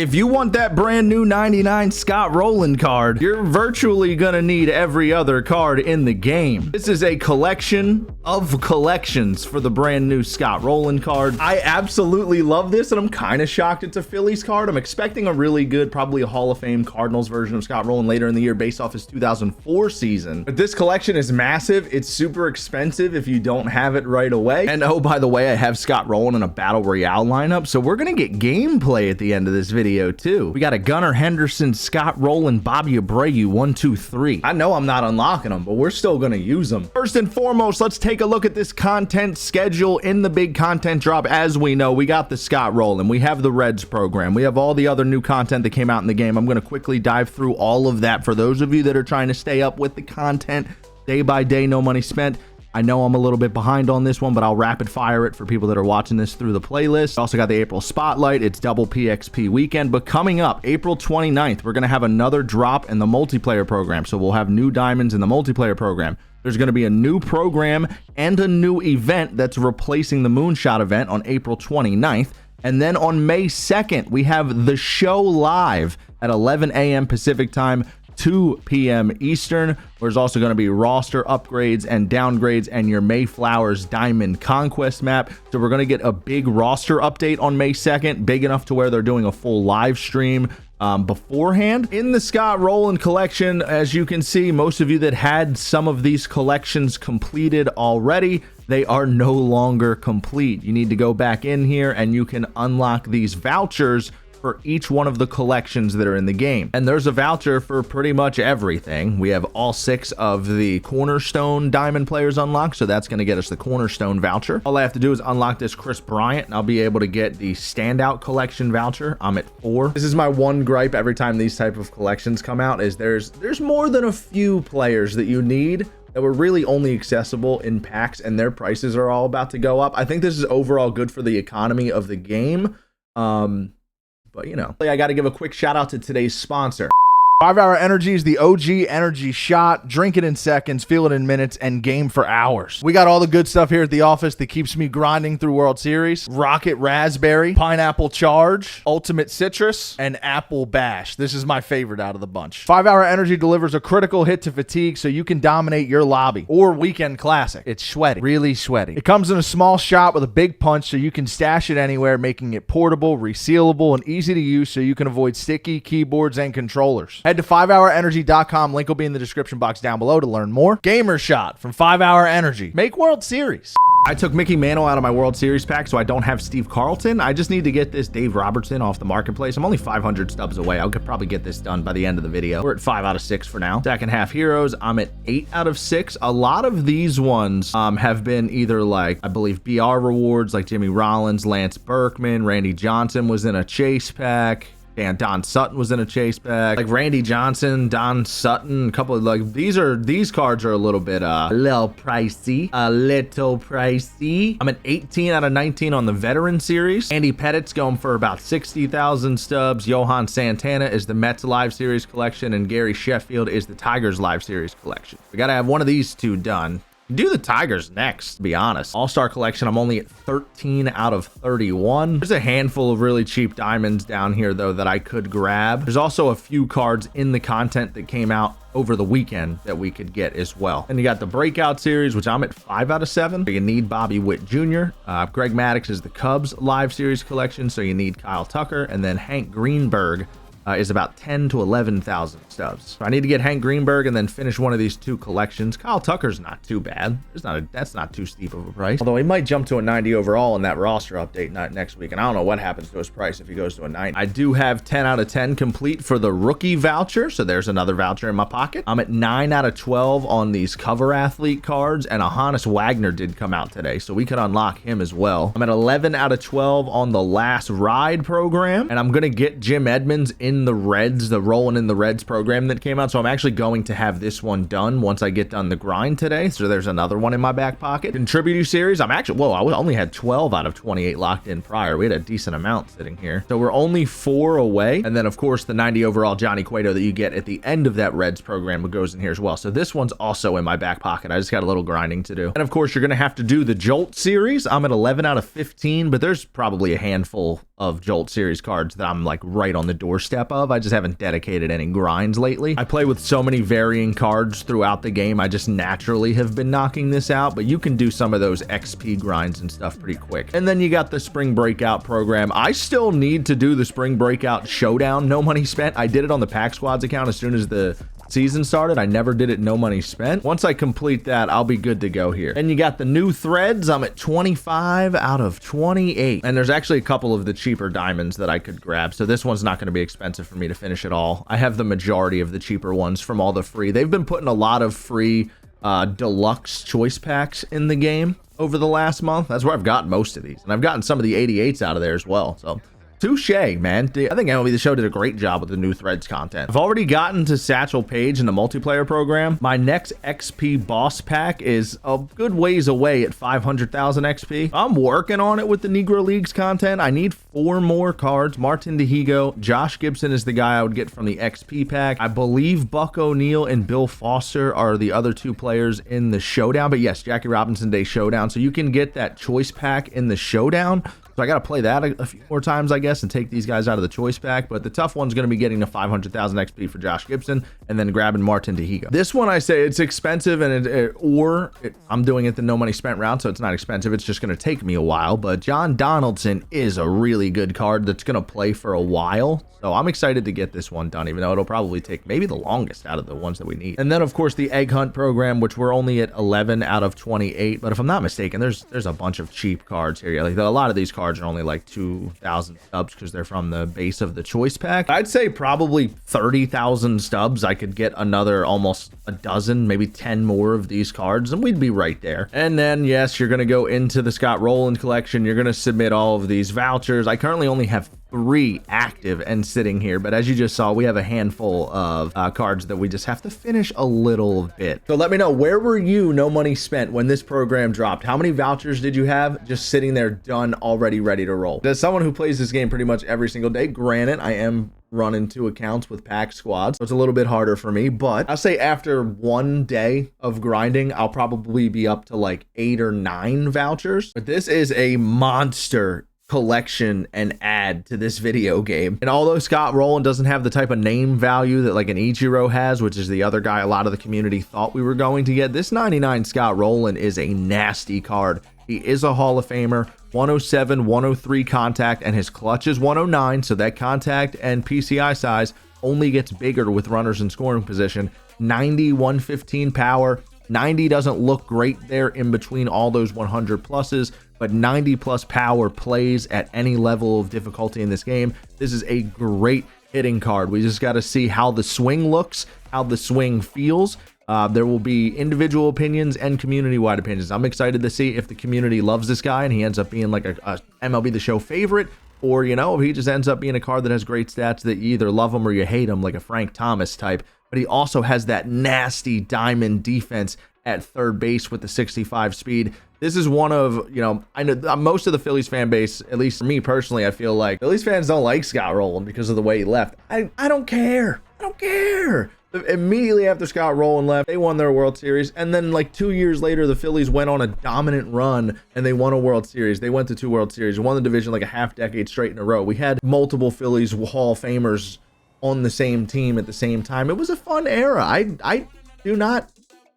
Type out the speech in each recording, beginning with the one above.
If you want that brand new 99 Scott Rolen card, you're virtually gonna need every other card in the game. This is a collection of collections for the brand new Scott Rolen card. I absolutely love this, and I'm kind of shocked it's a Phillies card. I'm expecting a really good, probably a Hall of Fame Cardinals version of Scott Rolen later in the year based off his 2004 season. But this collection is massive. It's super expensive if you don't have it right away. And oh, by the way, I have Scott Rolen in a Battle Royale lineup, so we're gonna get gameplay at the end of this video too. We got a Gunnar Henderson, Scott Rolen, Bobby Abreu, 1, 2, 3. I know I'm not unlocking them, but we're still gonna use them. First and foremost, let's take a look at this content schedule in the big content drop. As we know, we got the Scott Rolen, we have the Reds program, we have all the other new content that came out in the game. I'm gonna quickly dive through all of that for those of you that are trying to stay up with the content day by day, no money spent. I know I'm a little bit behind on this one, but I'll rapid fire it for people that are watching this through the playlist. Also got the April Spotlight. It's double PXP weekend, but coming up April 29th, we're going to have another drop in the multiplayer program. So we'll have new diamonds in the multiplayer program. There's going to be a new program and a new event that's replacing the Moonshot event on April 29th. And then on May 2nd, we have the show live at 11 a.m. Pacific time, 2 p.m. Eastern. There's also going to be roster upgrades and downgrades and your Mayflower's Diamond Conquest map. So we're going to get a big roster update on May 2nd, big enough to where they're doing a full live stream beforehand. In the Scott Rolen collection, as you can see, most of you that had some of these collections completed already, they are no longer complete. You need to go back in here and you can unlock these vouchers for each one of the collections that are in the game. And there's a voucher for pretty much everything. We have all 6 of the Cornerstone Diamond players unlocked, so that's going to get us the Cornerstone voucher. All I have to do is unlock this Chris Bryant, and I'll be able to get the Standout Collection voucher. I'm at 4. This is my one gripe every time these type of collections come out, is there's more than a few players that you need that were really only accessible in packs, and their prices are all about to go up. I think this is overall good for the economy of the game. But, you know, I got to give a quick shout out to today's sponsor. 5 Hour Energy is the OG energy shot. Drink it in seconds, feel it in minutes, and game for hours. We got all the good stuff here at the office that keeps me grinding through World Series. Rocket Raspberry, Pineapple Charge, Ultimate Citrus, and Apple Bash. This is my favorite out of the bunch. 5 Hour Energy delivers a critical hit to fatigue so you can dominate your lobby or weekend classic. It's sweaty, really sweaty. It comes in a small shot with a big punch so you can stash it anywhere, making it portable, resealable, and easy to use so you can avoid sticky keyboards and controllers. Head to 5hourenergy.com. Link will be in the description box down below to learn more. Gamer Shot from 5 Hour Energy. Make World Series. I took Mickey Mantle out of my World Series pack, so I don't have Steve Carlton. I just need to get this Dave Robertson off the marketplace. I'm only 500 stubs away. I could probably get this done by the end of the video. We're at 5 out of 6 for now. Second half heroes, I'm at 8 out of 6. A lot of these ones have been either like, I believe, BR rewards, like Jimmy Rollins, Lance Berkman, Randy Johnson was in a chase pack. And Don Sutton was in a chase pack, like Randy Johnson, Don Sutton, a couple of like these cards are a little pricey, I'm at 18 out of 19 on the veteran series. Andy Pettit's going for about 60,000 stubs. Johan Santana is the Mets Live Series collection, and Gary Sheffield is the Tigers Live Series collection. We gotta have one of these two done. Do the Tigers next, to be honest. All-Star collection, I'm only at 13 out of 31. There's a handful of really cheap diamonds down here, though, that I could grab. There's also a few cards in the content that came out over the weekend that we could get as well. And you got the Breakout Series, which I'm at 5 out of 7. So you need Bobby Witt Jr. Greg Maddux is the Cubs Live Series collection, so you need Kyle Tucker. And then Hank Greenberg is about 10 to 11,000 stubs. So I need to get Hank Greenberg and then finish one of these 2 collections. Kyle Tucker's not too bad. That's not too steep of a price. Although he might jump to a 90 overall in that roster update next week. And I don't know what happens to his price if he goes to a 90. I do have 10 out of 10 complete for the rookie voucher. So there's another voucher in my pocket. I'm at 9 out of 12 on these cover athlete cards. And a Hannes Wagner did come out today, so we could unlock him as well. I'm at 11 out of 12 on the last ride program. And I'm going to get Jim Edmonds in in the Reds, the Rolling in the Reds program that came out. So I'm actually going to have this one done once I get done the grind today. So there's another one in my back pocket. Contributor series, I'm actually, whoa, I only had 12 out of 28 locked in prior. We had a decent amount sitting here. So we're only 4 away. And then of course the 90 overall Johnny Cueto that you get at the end of that Reds program goes in here as well. So this one's also in my back pocket. I just got a little grinding to do. And of course you're going to have to do the Jolt series. I'm at 11 out of 15, but there's probably a handful of Jolt series cards that I'm like right on the doorstep of. I just haven't dedicated any grinds lately. I play with so many varying cards throughout the game. I just naturally have been knocking this out, but you can do some of those XP grinds and stuff pretty quick. And then you got the Spring Breakout program. I still need to do the Spring Breakout Showdown, no money spent. I did it on the Pack Squads account as soon as the season started. I never did it no money spent. Once I complete that, I'll be good to go here. And you got the new threads. I'm at 25 out of 28. And there's actually a couple of the cheaper diamonds that I could grab. So this one's not going to be expensive for me to finish it all. I have the majority of the cheaper ones from all the free. They've been putting a lot of free deluxe choice packs in the game over the last month. That's where I've gotten most of these. And I've gotten some of the 88s out of there as well. So touche, man. I think MLB The Show did a great job with the new threads content. I've already gotten to Satchel Paige in the multiplayer program. My next XP boss pack is a good ways away at 500,000 XP. I'm working on it with the Negro Leagues content. I need 4 more cards. Martin Dihigo, Josh Gibson is the guy I would get from the XP pack. I believe Buck O'Neil and Bill Foster are the other 2 players in the showdown. But yes, Jackie Robinson Day Showdown. So you can get that choice pack in the showdown. So I got to play that a few more times, I guess, and take these guys out of the choice pack. But the tough one's going to be getting to 500,000 XP for Josh Gibson and then grabbing Martin Dihigo. This one, I say it's expensive, and I'm doing it the no money spent route, so it's not expensive. It's just going to take me a while. But John Donaldson is a really good card that's going to play for a while. So I'm excited to get this one done, even though it'll probably take maybe the longest out of the ones that we need. And then, of course, the Egg Hunt program, which we're only at 11 out of 28. But if I'm not mistaken, there's a bunch of cheap cards here. Like a lot of these cards are only like 2,000 stubs because they're from the base of the choice pack. I'd say probably 30,000 stubs. I could get another almost a dozen, maybe 10 more of these cards, and we'd be right there. And then, yes, you're going to go into the Scott Rolen collection. You're going to submit all of these vouchers. I currently only have 3 active and sitting here, but as you just saw, we have a handful of cards that we just have to finish a little bit. So let me know, where were you no money spent when this program dropped? How many vouchers did you have just sitting there done, already ready to roll? As someone who plays this game pretty much every single day, granted, I am running 2 accounts with pack squads, so it's a little bit harder for me, but I'll say after 1 day of grinding, I'll probably be up to like 8 or 9 vouchers. But this is a monster collection and add to this video game. And although Scott Rolen doesn't have the type of name value that like an Ichiro has, which is the other guy a lot of the community thought we were going to get, this 99 Scott Rolen is a nasty card. He is a Hall of Famer, 107, 103 contact, and his clutch is 109, so that contact and PCI size only gets bigger with runners in scoring position. 90, 115 power. 90 doesn't look great there in between all those 100 pluses, but 90 plus power plays at any level of difficulty in this game. This is a great hitting card. We just got to see how the swing looks, how the swing feels. There will be individual opinions and community-wide opinions. I'm excited to see if the community loves this guy and he ends up being like a MLB The Show favorite, or, you know, if he just ends up being a card that has great stats that you either love him or you hate him, like a Frank Thomas type. But he also has that nasty diamond defense at third base with the 65 speed. This is one of, you know, I know most of the Phillies fan base, at least for me personally, I feel like Phillies fans don't like Scott Rolen because of the way he left. I don't care. I don't care. Immediately after Scott Rolen left, they won their World Series, and then like 2 years later, the Phillies went on a dominant run and they won a World Series. They went to 2 World Series, won the division like a half decade straight in a row. We had multiple Phillies Hall of Famers on the same team at the same time. It was a fun era. I do not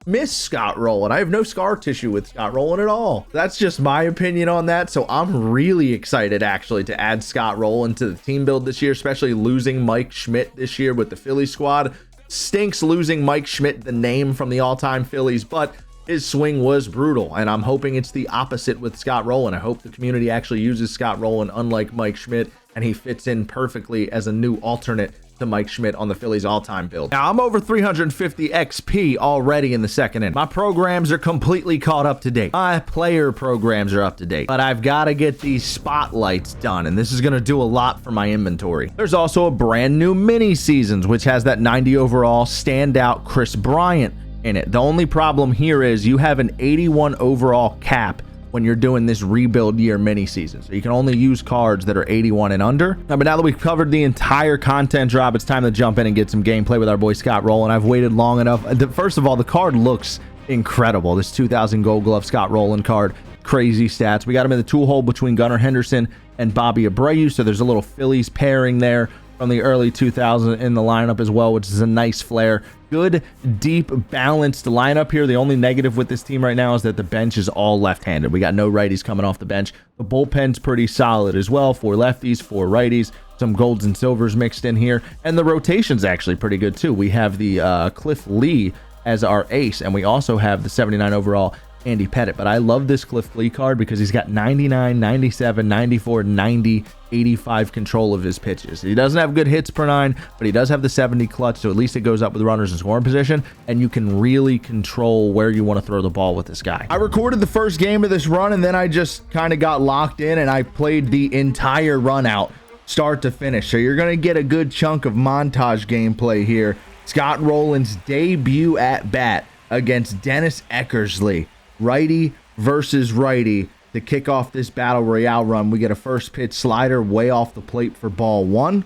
miss Scott Rolen. I have no scar tissue with Scott Rolen at all. That's just my opinion on that. So I'm really excited actually to add Scott Rolen to the team build this year, especially losing Mike Schmidt this year with the Phillies squad. Stinks losing Mike Schmidt, the name from the all-time Phillies, but his swing was brutal, and I'm hoping it's the opposite with Scott Rolen. I hope the community actually uses Scott Rolen unlike Mike Schmidt, and he fits in perfectly as a new alternate to to Mike Schmidt on the Phillies all-time build. Now, I'm over 350 XP already in the second inning. My programs are completely caught up to date. My player programs are up to date, but I've got to get these spotlights done, and this is going to do a lot for my inventory. There's also a brand new mini seasons, which has that 90 overall standout Chris Bryant in it. The only problem here is you have an 81 overall cap when you're doing this rebuild year mini season. So you can only use cards that are 81 and under. But now that we've covered the entire content drop, it's time to jump in and get some gameplay with our boy Scott Rolen. I've waited long enough. First of all, the card looks incredible. This 2000 Gold Glove Scott Rolen card, crazy stats. We got him in the tool hole between Gunnar Henderson and Bobby Abreu. So there's a little Phillies pairing there from the early 2000s in the lineup as well, which is a nice flair. Good, deep, balanced lineup here. The only negative with this team right now is that the bench is all left-handed. We got no righties coming off the bench. The bullpen's pretty solid as well. 4 lefties, 4 righties, some golds and silvers mixed in here. And the rotation's actually pretty good too. We have the Cliff Lee as our ace, and we also have the 79 overall Andy Pettit. But I love this Cliff Lee card because he's got 99, 97, 94, 90, 85 control of his pitches. He doesn't have good hits per 9, but he does have the 70 clutch, so at least it goes up with runners in scoring position, and you can really control where you want to throw the ball with this guy. I recorded the first game of this run, and then I just kind of got locked in, and I played the entire run out, start to finish. So you're going to get a good chunk of montage gameplay here. Scott Rolen's debut at bat against Dennis Eckersley. Righty versus righty to kick off this battle royale run. We get a first pitch slider way off the plate for ball 1.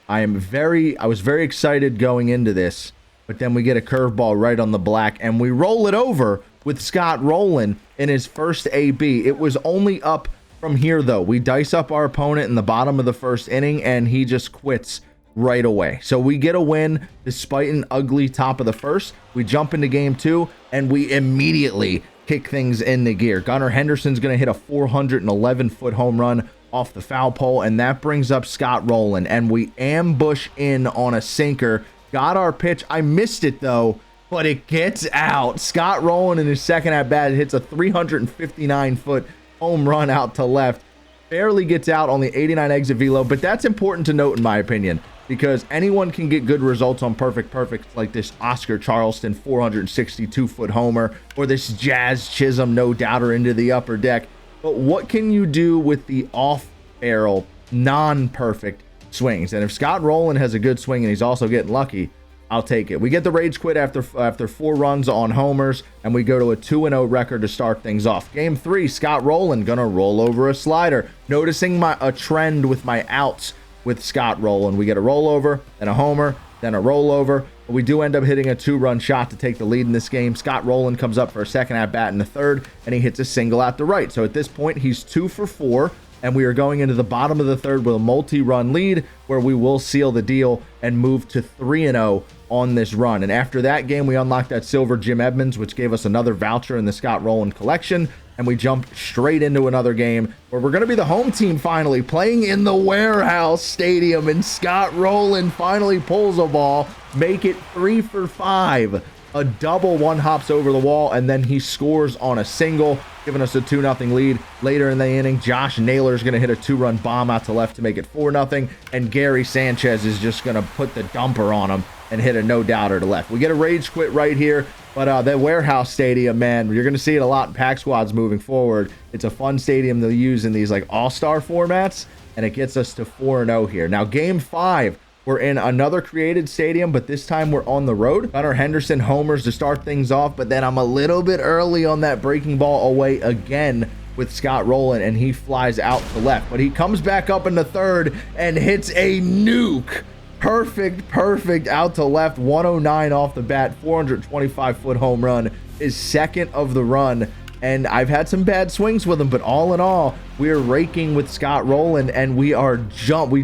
I was very excited going into this, but then we get a curveball right on the black, and we roll it over with Scott Rolen in his first AB. It was only up from here though. We dice up our opponent in the bottom of the first inning, and he just quits right away. So we get a win despite an ugly top of the first. We jump into game 2, and we immediately kick things into gear. Gunnar Henderson's going to hit a 411-foot home run off the foul pole, and that brings up Scott Rolen, and we ambush in on a sinker. Got our pitch. I missed it though, but it gets out. Scott Rolen in his second at bat hits a 359-foot home run out to left. Barely gets out on the 89 exit velo, but that's important to note in my opinion, because anyone can get good results on perfect like this Oscar Charleston 462-foot homer, or this Jazz Chisholm no doubter into the upper deck. But what can you do with the off barrel non-perfect swings? And if Scott Rolen has a good swing and he's also getting lucky, I'll take it. We get the rage quit after 4 runs on homers, and we go to a 2-0 record to start things off. Game 3, Scott Rolen gonna roll over a slider. Noticing a trend with my outs with Scott Rolen. We get a rollover, then a homer, then a rollover. But we do end up hitting a 2-run shot to take the lead in this game. Scott Rolen comes up for a second at bat in the third, and he hits a single out the right. So at this point, he's 2 for 4. And we are going into the bottom of the third with a multi-run lead, where we will seal the deal and move to 3-0 on this run. And after that game, we unlocked that silver Jim Edmonds, which gave us another voucher in the Scott Rolen collection. And we jump straight into another game where we're going to be the home team finally, playing in the Warehouse Stadium. And Scott Rolen finally pulls a ball, make it 3 for 5. A double, 1 hops over the wall, and then he scores on a single, giving us a 2-0 lead. Later in the inning, Josh Naylor's going to hit a 2-run bomb out to left to make it 4-0, and Gary Sanchez is just going to put the dumper on him and hit a no-doubter to left. We get a rage quit right here, but that Warehouse Stadium, man, you're going to see it a lot in pack squads moving forward. It's a fun stadium to use in these like all-star formats, and it gets us to 4-0 here. Now, game 5. We're in another created stadium, but this time we're on the road. Gunnar Henderson homers to start things off, but then I'm a little bit early on that breaking ball away again with Scott Rolen, and he flies out to left. But he comes back up in the third and hits a nuke. Perfect out to left, 109 off the bat, 425-foot home run, his second of the run. And I've had some bad swings with him, but all in all, we're raking with Scott Rolen, and we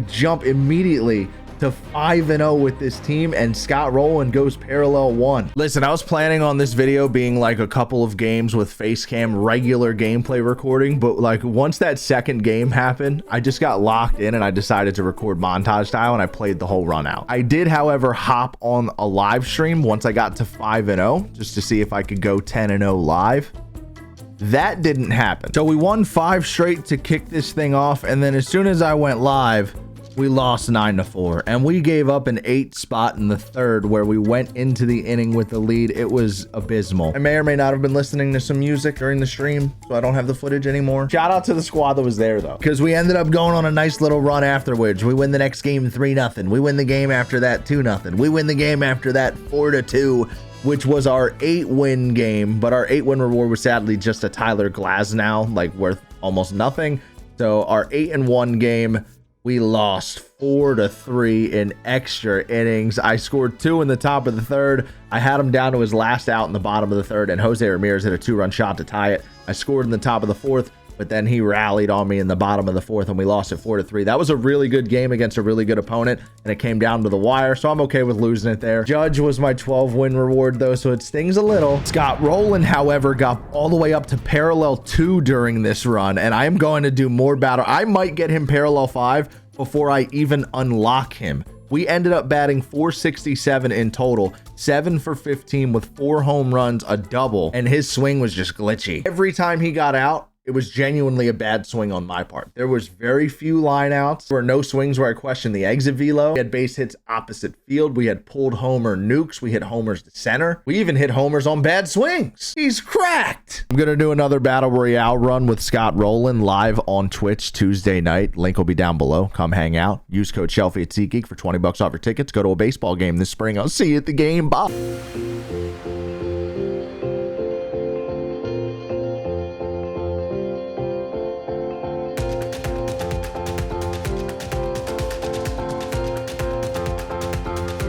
jump immediately to 5-0 with this team, and Scott Rolen goes parallel 1. Listen, I was planning on this video being like a couple of games with face cam regular gameplay recording, but like once that second game happened, I just got locked in and I decided to record montage style, and I played the whole run out. I did, however, hop on a live stream once I got to 5-0 just to see if I could go 10-0 live. That didn't happen. So we won 5 straight to kick this thing off, and then as soon as I went live, we lost 9-4, and we gave up an 8 spot in the third where we went into the inning with the lead. It was abysmal. I may or may not have been listening to some music during the stream, so I don't have the footage anymore. Shout out to the squad that was there though, because we ended up going on a nice little run afterwards. We win the next game 3-0. We win the game after that 2-0. We win the game after that 4-2, which was our 8-win game, but our 8-win reward was sadly just a Tyler Glasnow, like worth almost nothing. So our 8-1 game, we lost 4-3 in extra innings. I scored 2 in the top of the third. I had him down to his last out in the bottom of the third, and Jose Ramirez hit a 2-run shot to tie it. I scored in the top of the fourth, but then he rallied on me in the bottom of the fourth, and we lost it 4-3. That was a really good game against a really good opponent, and it came down to the wire, so I'm okay with losing it there. Judge was my 12-win reward, though, so it stings a little. Scott Rolen, however, got all the way up to parallel 2 during this run, and I am going to do more battle. I might get him parallel 5 before I even unlock him. We ended up batting 467 in total, 7 for 15 with 4 home runs, a double, and his swing was just glitchy. Every time he got out, it was genuinely a bad swing on my part. There was very few lineouts. There were no swings where I questioned the exit velo. We had base hits opposite field. We had pulled homer nukes. We hit homers to center. We even hit homers on bad swings. He's cracked. I'm going to do another Battle Royale run with Scott Rolen live on Twitch Tuesday night. Link will be down below. Come hang out. Use code SHELFY at SeatGeek for $20 off your tickets. Go to a baseball game this spring. I'll see you at the game. Bye.